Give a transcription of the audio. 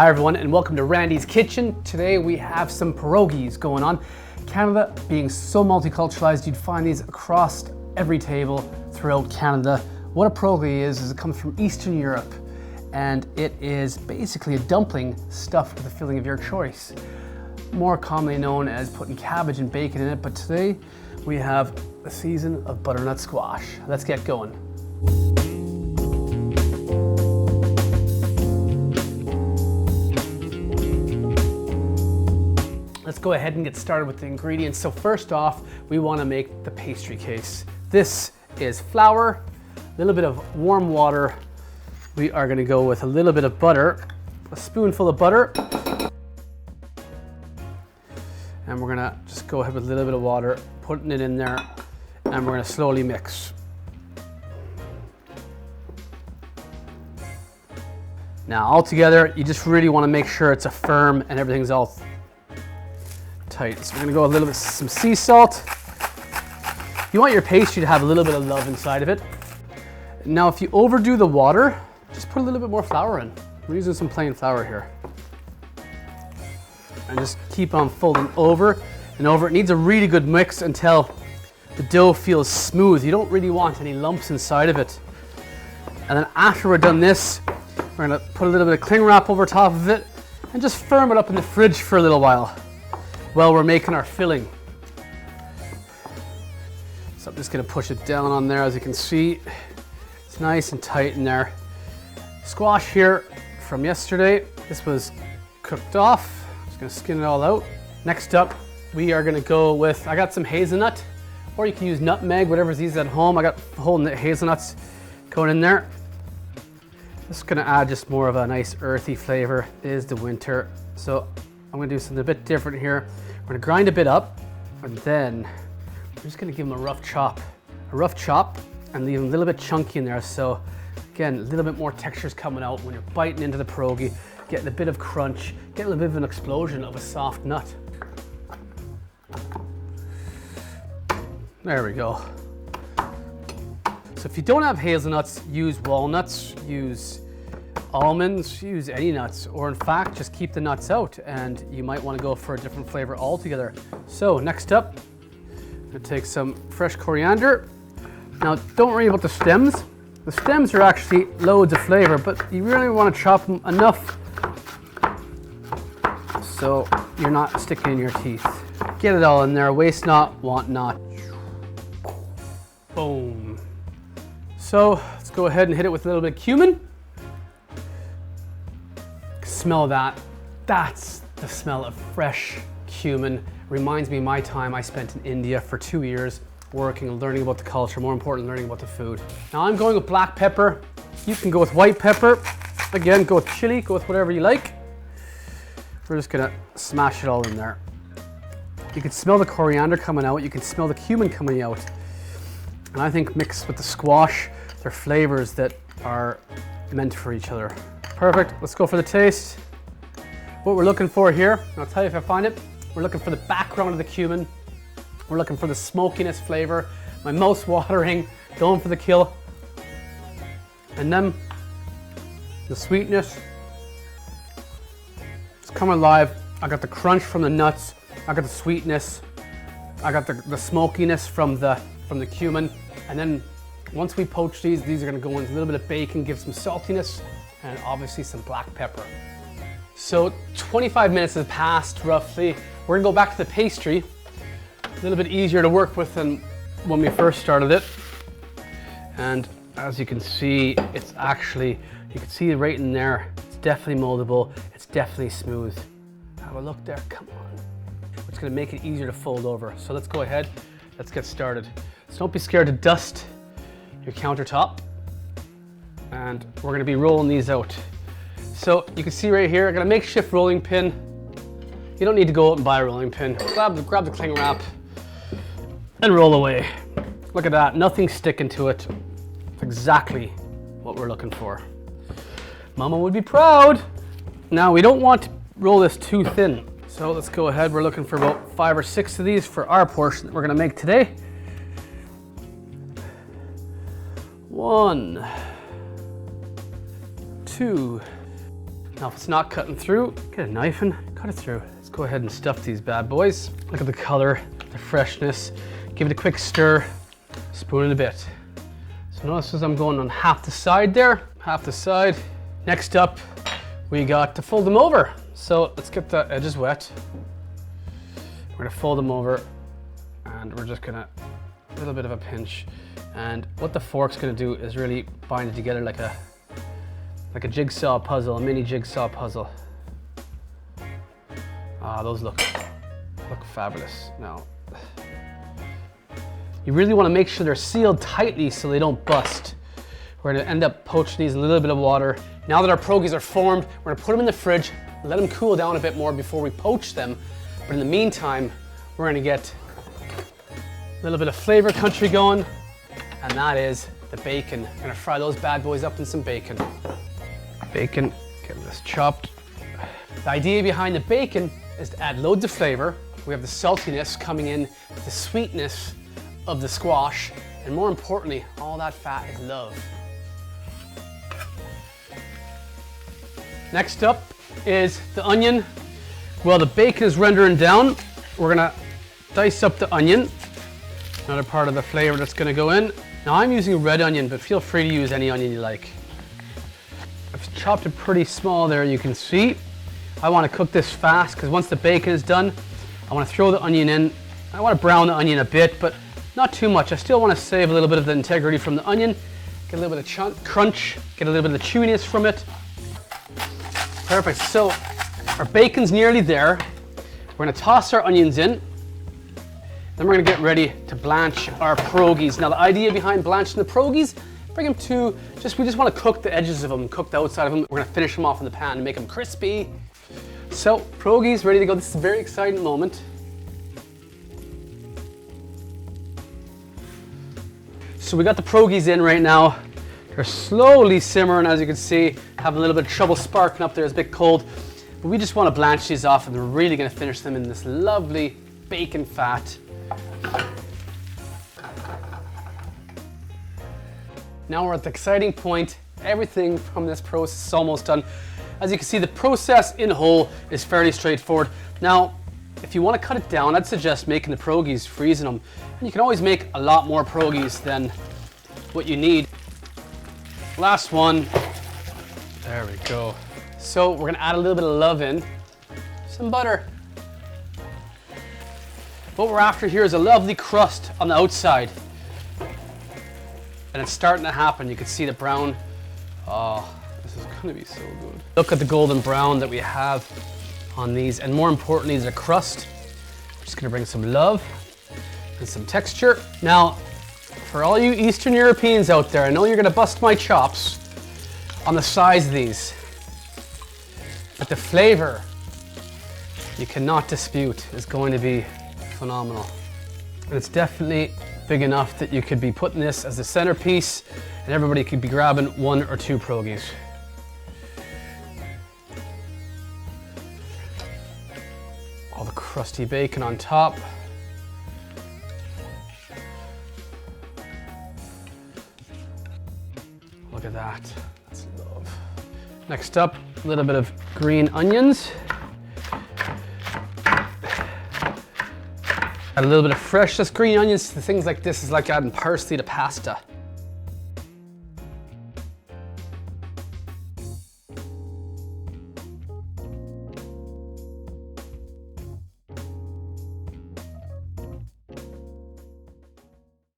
Hi everyone and welcome to Randy's Kitchen. Today we have some pierogies going on. Canada being so multiculturalized, you'd find these across every table throughout Canada. What a pierogi is it comes from Eastern Europe and it is basically a dumpling stuffed with a filling of your choice. More commonly known as putting cabbage and bacon in it, but today we have a season of butternut squash. Let's get going. Let's go ahead and get started with the ingredients. So first off, we want to make the pastry case. This is flour, a little bit of warm water. We are going to go with a little bit of butter, a spoonful of butter. And we're going to just go ahead with a little bit of water, putting it in there, and we're going to slowly mix. Now all together, you just really want to make sure it's a firm and everything's all tight. So we're going to go a little bit some sea salt. You want your pastry to have a little bit of love inside of it. Now if you overdo the water, just put a little bit more flour in. We're using some plain flour here. And just keep on folding over and over. It needs a really good mix until the dough feels smooth. You don't really want any lumps inside of it. And then after we're done this, we're going to put a little bit of cling wrap over top of it and just firm it up in the fridge for a little while we're making our filling. So I'm just going to push it down on there. As you can see, it's nice and tight in there. Squash here from yesterday. This was cooked off. Just going to skin it all out. Next up, we are going to go with, I got some hazelnut, or you can use nutmeg, whatever's easy at home. I got whole hazelnuts going in there. Just going to add just more of a nice earthy flavor. It is the winter, so I'm going to do something a bit different here. We're going to grind a bit up, and then we're just going to give them a rough chop and leave them a little bit chunky in there. So again, a little bit more textures coming out when you're biting into the pierogi, getting a bit of crunch, getting a bit of an explosion of a soft nut. There we go. So if you don't have hazelnuts, use walnuts, use almonds, use any nuts, or in fact, just keep the nuts out and you might want to go for a different flavor altogether. So next up, I'm going to take some fresh coriander. Now don't worry about the stems. The stems are actually loads of flavor, but you really want to chop them enough so you're not sticking in your teeth. Get it all in there, waste not, want not. Boom. So let's go ahead and hit it with a little bit of cumin. Smell that. That's the smell of fresh cumin. Reminds me of my time I spent in India for 2 years working and learning about the culture, more important, learning about the food. Now I'm going with black pepper. You can go with white pepper. Again, go with chili, go with whatever you like. We're just gonna smash it all in there. You can smell the coriander coming out, you can smell the cumin coming out. And I think mixed with the squash, they're flavors that are meant for each other. Perfect, let's go for the taste. What we're looking for here, and I'll tell you if I find it, we're looking for the background of the cumin. We're looking for the smokiness flavor. My mouth's watering, going for the kill. And then the sweetness. It's coming alive. I got the crunch from the nuts. I got the sweetness. I got the smokiness from the cumin. And then once we poach these are gonna go in with a little bit of bacon, give some saltiness, and obviously some black pepper. So 25 minutes has passed roughly. We're gonna go back to the pastry. A little bit easier to work with than when we first started it. And as you can see, it's actually, you can see right in there, it's definitely moldable, it's definitely smooth. Have a look there, come on. It's gonna make it easier to fold over. So let's go ahead, let's get started. So don't be scared to dust your countertop. And we're gonna be rolling these out. So you can see right here, I got a makeshift rolling pin. You don't need to go out and buy a rolling pin. Grab the cling wrap and roll away. Look at that, nothing sticking to it. It's exactly what we're looking for. Mama would be proud. Now we don't want to roll this too thin. So let's go ahead, we're looking for about 5 or 6 of these for our portion that we're gonna make today. 1, 2, Now if it's not cutting through, get a knife and cut it through. Let's go ahead and stuff these bad boys. Look at the color, the freshness. Give it a quick stir, spoon it a bit. So notice as I'm going on half the side there, half the side. Next up, we got to fold them over. So let's get the edges wet. We're gonna fold them over and we're just gonna, a little bit of a pinch. And what the fork's gonna do is really bind it together like a jigsaw puzzle, a mini jigsaw puzzle. Ah, those look fabulous. Now, you really wanna make sure they're sealed tightly so they don't bust. We're gonna end up poaching these in a little bit of water. Now that our pierogies are formed, we're gonna put them in the fridge, let them cool down a bit more before we poach them. But in the meantime, we're gonna get a little bit of flavor country going, and that is the bacon. We're gonna fry those bad boys up in some bacon. Bacon, getting this chopped. The idea behind the bacon is to add loads of flavor. We have the saltiness coming in, the sweetness of the squash, and more importantly, all that fat is love. Next up is the onion. While the bacon is rendering down, we're gonna dice up the onion. Another part of the flavor that's gonna go in. Now I'm using red onion, but feel free to use any onion you like. I've chopped it pretty small there, you can see. I wanna cook this fast, because once the bacon is done, I wanna throw the onion in. I wanna brown the onion a bit, but not too much. I still wanna save a little bit of the integrity from the onion, get a little bit of crunch, get a little bit of the chewiness from it. Perfect, so our bacon's nearly there. We're gonna toss our onions in. Then we're gonna get ready to blanch our pierogies. Now the idea behind blanching the pierogies, bring them to, we just wanna cook the edges of them, cook the outside of them. We're gonna finish them off in the pan and make them crispy. So, pierogies ready to go. This is a very exciting moment. So we got the pierogies in right now. They're slowly simmering, as you can see, having a little bit of trouble sparking up there. It's a bit cold, but we just want to blanch these off, and we're really going to finish them in this lovely bacon fat. Now we're at the exciting point. Everything from this process is almost done. As you can see, the process in whole is fairly straightforward. Now, if you want to cut it down, I'd suggest making the pierogies, freezing them. And you can always make a lot more pierogies than what you need. Last one. There we go. So we're gonna add a little bit of love in. Some butter. What we're after here is a lovely crust on the outside. And it's starting to happen. You can see the brown. Oh, this is gonna be so good. Look at the golden brown that we have on these. And more importantly, the crust. We're just gonna bring some love and some texture. Now, for all you Eastern Europeans out there, I know you're gonna bust my chops on the size of these, but the flavor, you cannot dispute, is going to be phenomenal. And it's definitely big enough that you could be putting this as a centerpiece and everybody could be grabbing 1 or 2 pierogies. All the crusty bacon on top. Look at that, that's love. Next up, a little bit of green onions. Add a little bit of freshness. Green onions to things like this is like adding parsley to pasta.